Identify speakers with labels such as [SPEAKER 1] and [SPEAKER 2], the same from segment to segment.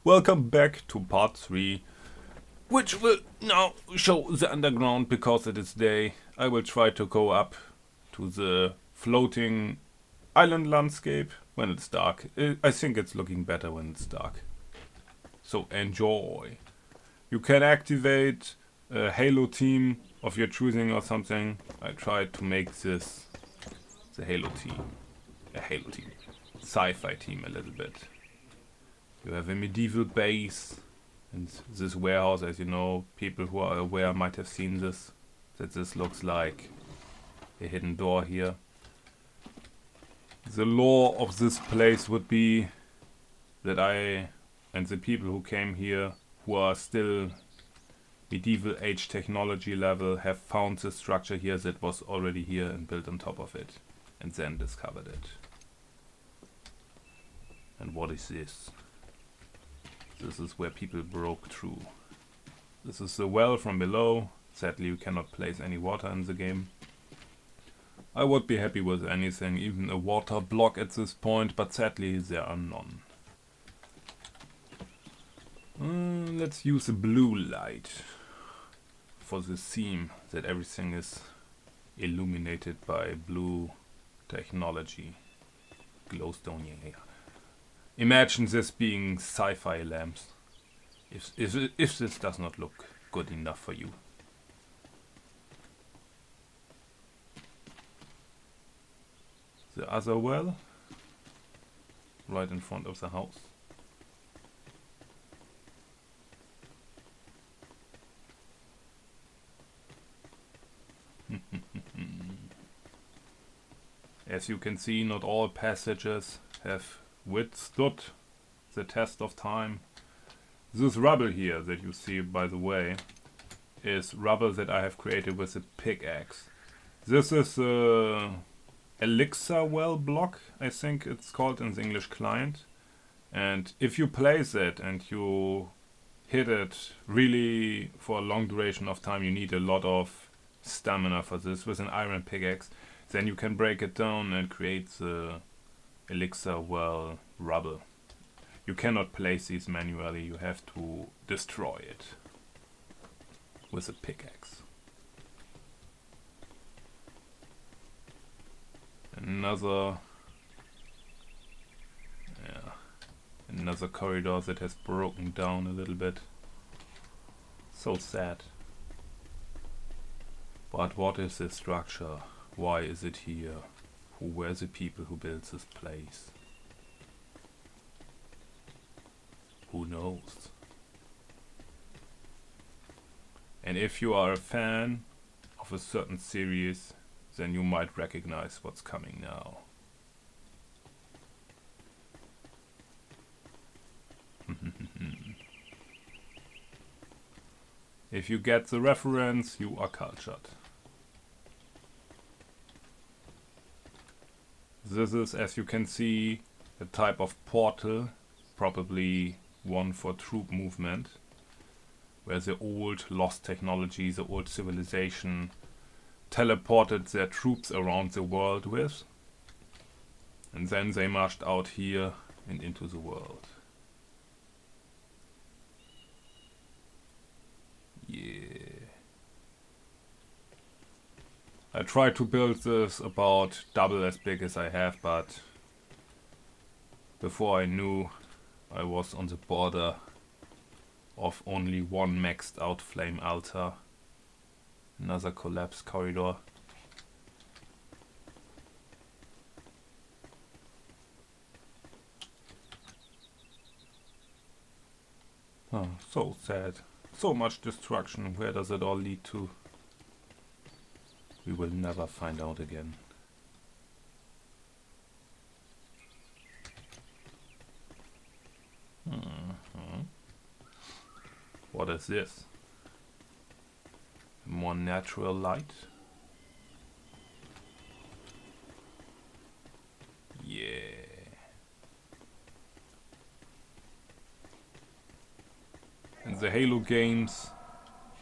[SPEAKER 1] Welcome back to part 3, which will now show the underground because it is day. I will try to go up to the floating island landscape when it's dark. I think it's looking better when it's dark. So enjoy. You can activate a Halo team of your choosing or something. I tried to make this the Halo team. A Halo team. Sci-fi team a little bit. You have a medieval base and this warehouse, as you know, people who are aware might have seen this, that this looks like a hidden door here. The lore of this place would be that I and the people who came here, who are still medieval age technology level, have found the structure here that was already here and built on top of it, and then discovered it. And what is this? This is where people broke through. This is the well from below. Sadly, you cannot place any water in the game. I would be happy with anything, even a water block at this point, but sadly there are none. Let's use a blue light for the theme, that everything is illuminated by blue technology. Glowstone, yeah. Imagine this being sci-fi lamps. If this does not look good enough for you. The other well, right in front of the house. As you can see, not all passages have withstood the test of time. This rubble here that you see, by the way, is rubble that I have created with a pickaxe. This is a elixir well block, I think it's called in the English client. And if you place it and you hit it really for a long duration of time, you need a lot of stamina for this with an iron pickaxe. Then you can break it down and create the elixir well rubble. You cannot place these manually, you have to destroy it with a pickaxe. Another corridor that has broken down a little bit. So sad. But what is this structure? Why is it here? Who were the people who built this place? Who knows? And if you are a fan of a certain series, then you might recognize what's coming now. If you get the reference, you are cultured. This is, as you can see, a type of portal, probably one for troop movement, where the old lost technology, the old civilization, teleported their troops around the world with, and then they marched out here and into the world. Yeah. I tried to build this about double as big as I have, but before I knew, I was on the border of only one maxed out flame altar. Another collapsed corridor. Oh, so sad. So much destruction. Where does it all lead to? We will never find out again. What is this? More natural light? Yeah. In the Halo games,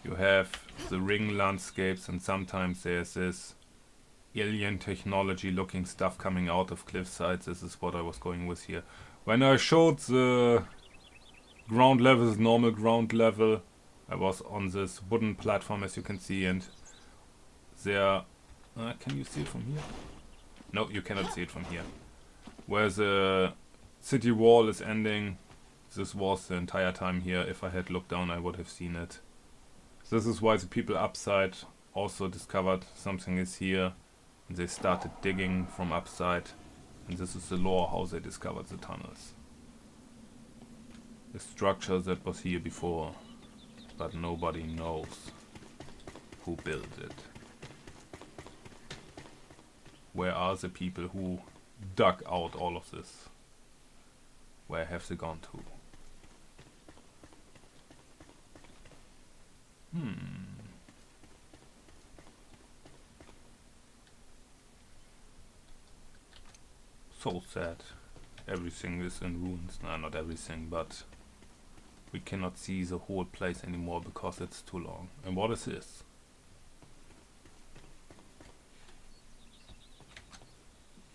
[SPEAKER 1] you have the ring landscapes, and sometimes there's this alien technology looking stuff coming out of cliff sides. This is what I was going with here. When I showed the ground level, normal ground level, I was on this wooden platform, as you can see, and there... can you see it from here? No, you cannot see it from here. Where the city wall is ending, this was the entire time here. If I had looked down, I would have seen it. This is why the people upside also discovered something is here. And they started digging from upside. And this is the lore how they discovered the tunnels. A structure that was here before, but nobody knows who built it. Where are the people who dug out all of this? Where have they gone to? So sad. Everything is in ruins. No, not everything, but we cannot see the whole place anymore because it's too long. And what is this?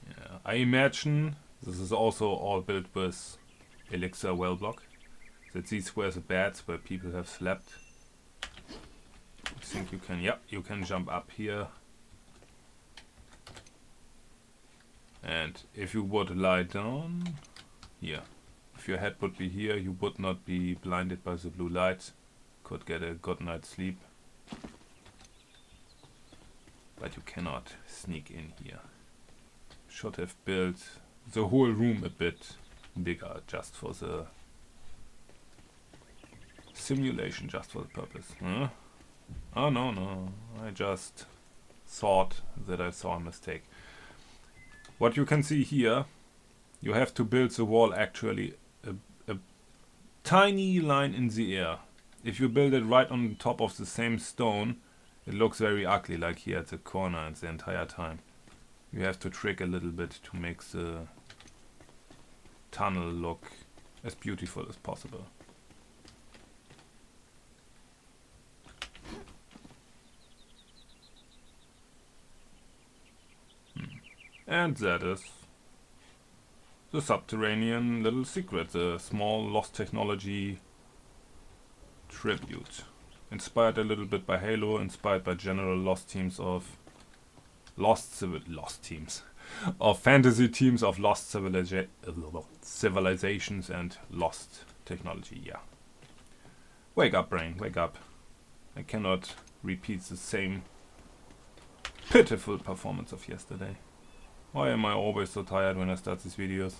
[SPEAKER 1] Yeah, I imagine this is also all built with elixir well block. That these were the beds where people have slept. I think you can, yep, you can jump up here. And if you would lie down here, if your head would be here, you would not be blinded by the blue light. Could get a good night's sleep. But you cannot sneak in here. Should have built the whole room a bit bigger just for the simulation, just for the purpose. Huh? Oh no, I just thought that I saw a mistake. What you can see here, you have to build the wall actually a tiny line in the air. If you build it right on top of the same stone, it looks very ugly, like here at the corner and the entire time. You have to trick a little bit to make the tunnel look as beautiful as possible. And that is the Subterrainian little secret, the small lost technology tribute. Inspired a little bit by Halo, inspired by general lost teams of fantasy teams of lost civilizations and lost technology, yeah. Wake up, brain, wake up. I cannot repeat the same pitiful performance of yesterday. Why am I always so tired when I start these videos?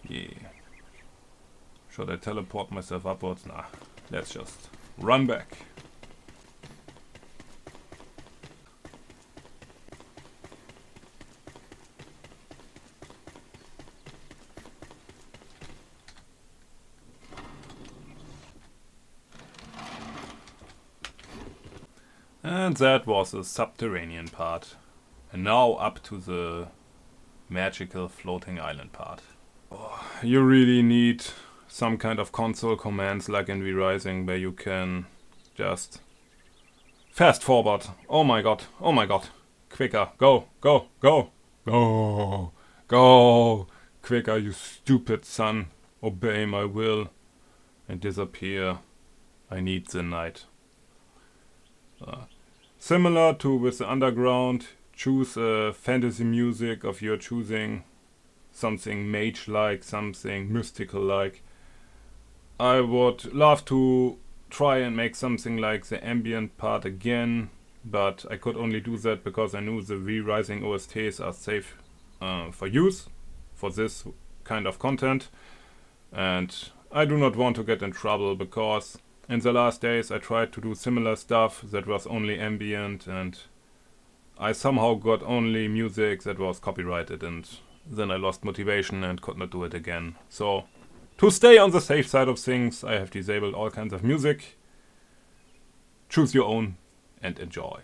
[SPEAKER 1] Yeah. Should I teleport myself upwards? Nah, let's just run back. And that was the subterranean part. And now up to the magical floating island part. Oh, you really need some kind of console commands like in V-Rising where you can just fast forward. Oh my god, quicker, go, quicker, you stupid son, obey my will and disappear. I need the night. Similar to with the underground, choose a fantasy music of your choosing, something mage-like, something mystical-like. I would love to try and make something like the ambient part again, but I could only do that because I knew the V-Rising OSTs are safe for use for this kind of content, and I do not want to get in trouble because in the last days I tried to do similar stuff that was only ambient and I somehow got only music that was copyrighted, and then I lost motivation and could not do it again. So, to stay on the safe side of things, I have disabled all kinds of music. Choose your own and enjoy.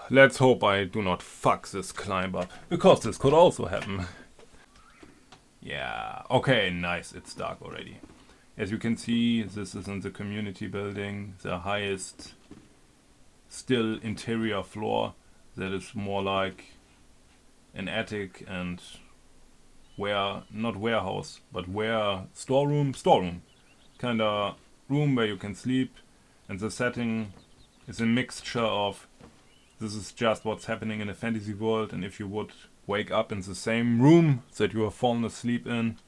[SPEAKER 1] Let's hope I do not fuck this climb up, because this could also happen. Yeah, okay, nice, it's dark already. As you can see, this is in the community building, the highest still interior floor that is more like an attic and not warehouse, but storeroom, kinda room where you can sleep. And the setting is a mixture of this is just what's happening in a fantasy world, and if you would wake up in the same room that you have fallen asleep in,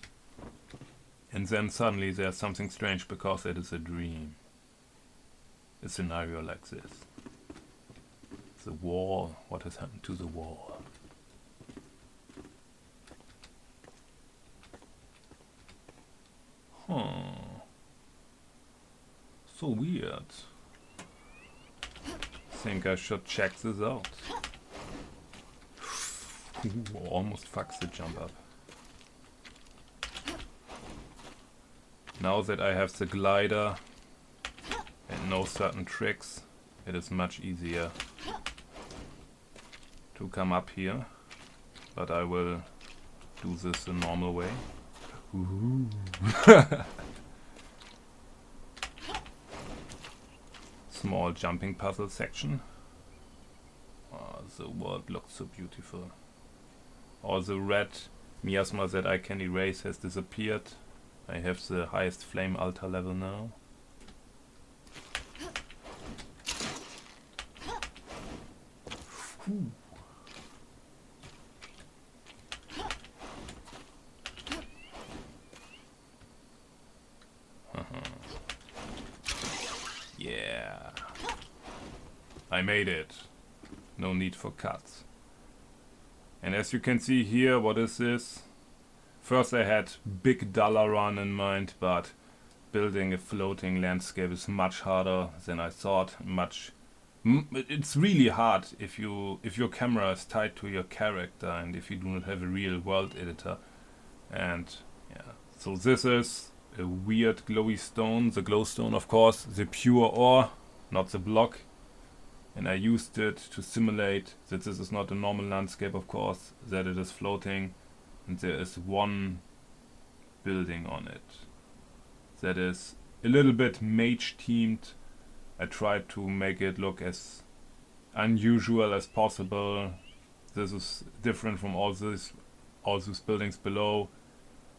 [SPEAKER 1] and then suddenly there's something strange because it is a dream. A scenario like this. The wall, what has happened to the wall? Huh. So weird. Think I should check this out. Ooh, almost fucks the jump up. Now that I have the glider and know certain tricks, it is much easier to come up here. But I will do this the normal way. Ooh. Small jumping puzzle section. Oh, the world looks so beautiful. All the red miasma that I can erase has disappeared. I have the highest flame altar level now. Whew. Yeah. I made it. No need for cuts. And as you can see here, what is this? First I had big dollar run in mind, but building a floating landscape is much harder than I thought. It's really hard if your camera is tied to your character and if you do not have a real world editor. And yeah, so this is a weird glowy stone, the glowstone of course, the pure ore, not the block. And I used it to simulate that this is not a normal landscape, of course, that it is floating and there is one building on it. That is a little bit mage themed. I tried to make it look as unusual as possible. This is different from all these buildings below.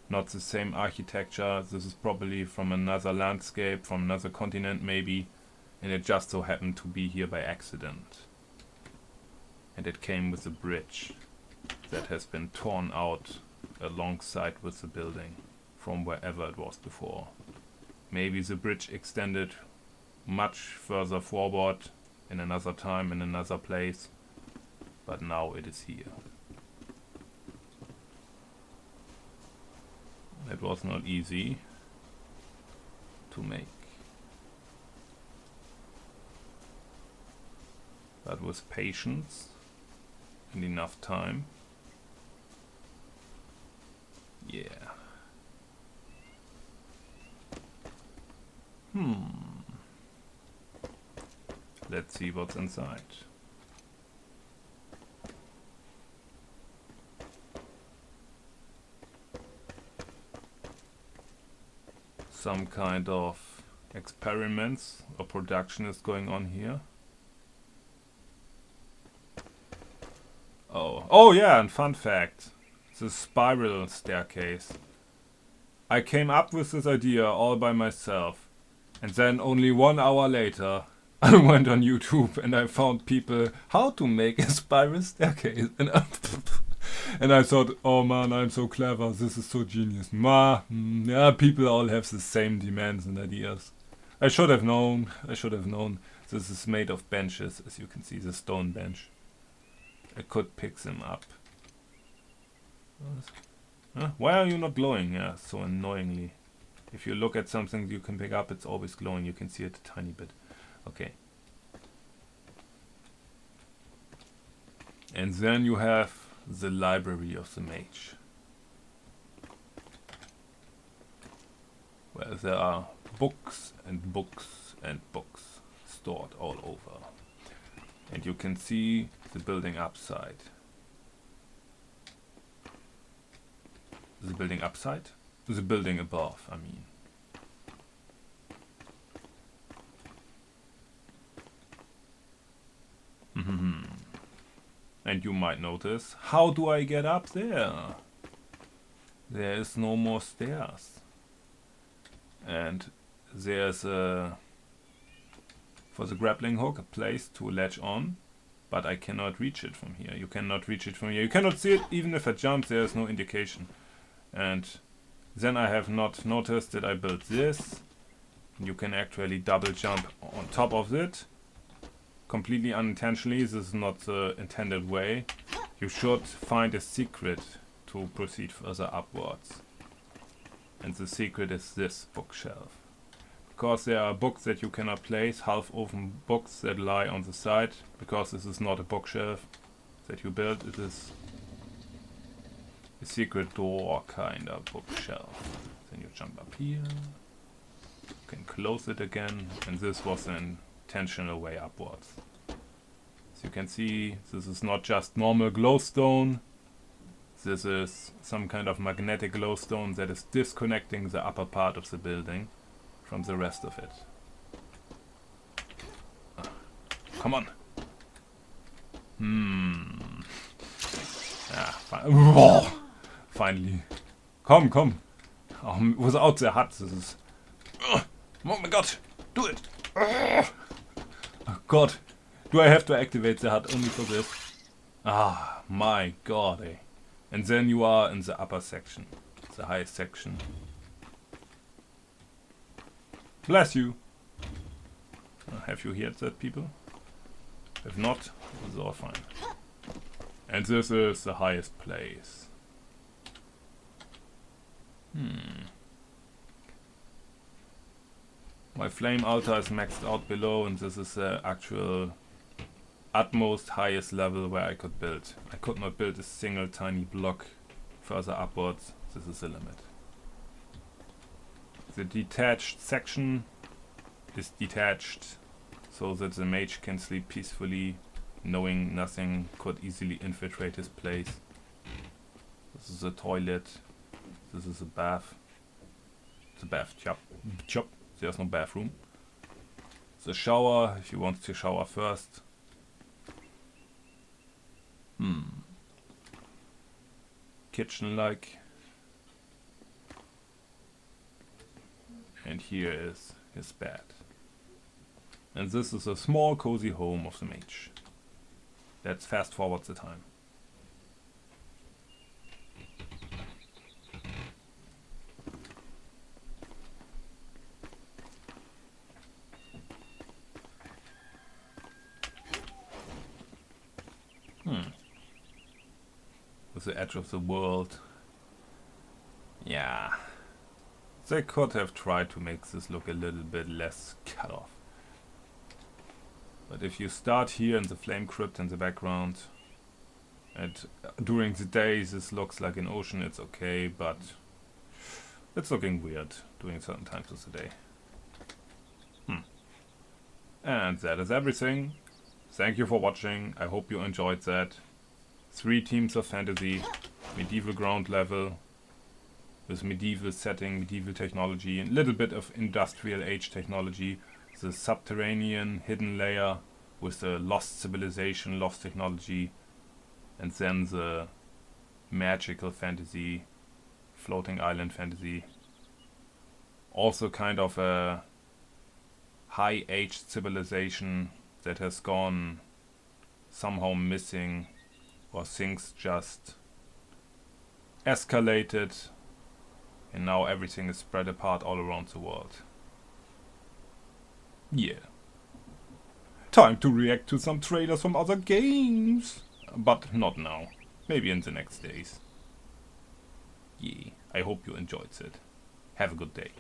[SPEAKER 1] Not the same architecture. This is probably from another landscape, from another continent maybe. And it just so happened to be here by accident. And it came with a bridge that has been torn out alongside with the building from wherever it was before. Maybe the bridge extended much further forward in another time, in another place. But now it is here. It was not easy to make. But with patience and enough time. Yeah. Let's see what's inside. Some kind of experiments or production is going on here. Oh yeah, and fun fact, the spiral staircase. I came up with this idea all by myself, and then only 1 hour later I went on YouTube and I found people how to make a spiral staircase, and I thought, oh man, I'm so clever, this is so genius. Yeah, people all have the same demands and ideas. I should have known. This is made of benches, as you can see, the stone bench. I could pick them up. Why are you not glowing? Yeah, so annoyingly. If you look at something you can pick up, it's always glowing. You can see it a tiny bit. Okay. And then you have the library of the mage, where there are books and books and books stored all over. And you can see the building upside. The building upside? The building above, I mean. And you might notice, how do I get up there? There is no more stairs. And there's a, for the grappling hook, a place to latch on, but I cannot reach it from here. You cannot reach it from here. You cannot see it even if I jump, there is no indication. And then I have not noticed that I built this. You can actually double jump on top of it. Completely unintentionally, this is not the intended way. You should find a secret to proceed further upwards. And the secret is this bookshelf. Because there are books that you cannot place, half-open books that lie on the side. Because this is not a bookshelf that you built, it is a secret door kind of bookshelf. Then you jump up here. You can close it again, and this was an intentional way upwards. As you can see, this is not just normal glowstone. This is some kind of magnetic glowstone that is disconnecting the upper part of the building from the rest of it. Come on. Ah, finally. Come. Without the hut, this is... Oh my god, do it! Oh god, do I have to activate the hut only for this? Ah, my god, eh. And then you are in the upper section, the highest section. Bless you! Have you heard that, people? If not, it's all fine. And this is the highest place. My flame altar is maxed out below, and this is the actual utmost highest level where I could build. I could not build a single tiny block further upwards. This is the limit. The detached section is detached so that the mage can sleep peacefully, knowing nothing could easily infiltrate his place. This is a toilet. This is a bath. It's a bath. Chop. There's no bathroom. The shower, if you want to shower first. Kitchen-like. And here is his bed. And this is a small cozy home of the mage. Let's fast forward the time. With the edge of the world. Yeah. They could have tried to make this look a little bit less cut off. But if you start here in the flame crypt in the background, and during the day this looks like an ocean, it's okay, but it's looking weird during certain times of the day. And that is everything. Thank you for watching. I hope you enjoyed that. 3 teams of fantasy, medieval ground level, with medieval setting, medieval technology, and a little bit of industrial age technology. The subterranean hidden layer with the lost civilization, lost technology, and then the magical fantasy, floating island fantasy. Also kind of a high-aged civilization that has gone somehow missing, or things just escalated and now everything is spread apart all around the world. Yeah. Time to react to some trailers from other games. But not now. Maybe in the next days. Yeah. I hope you enjoyed it. Have a good day.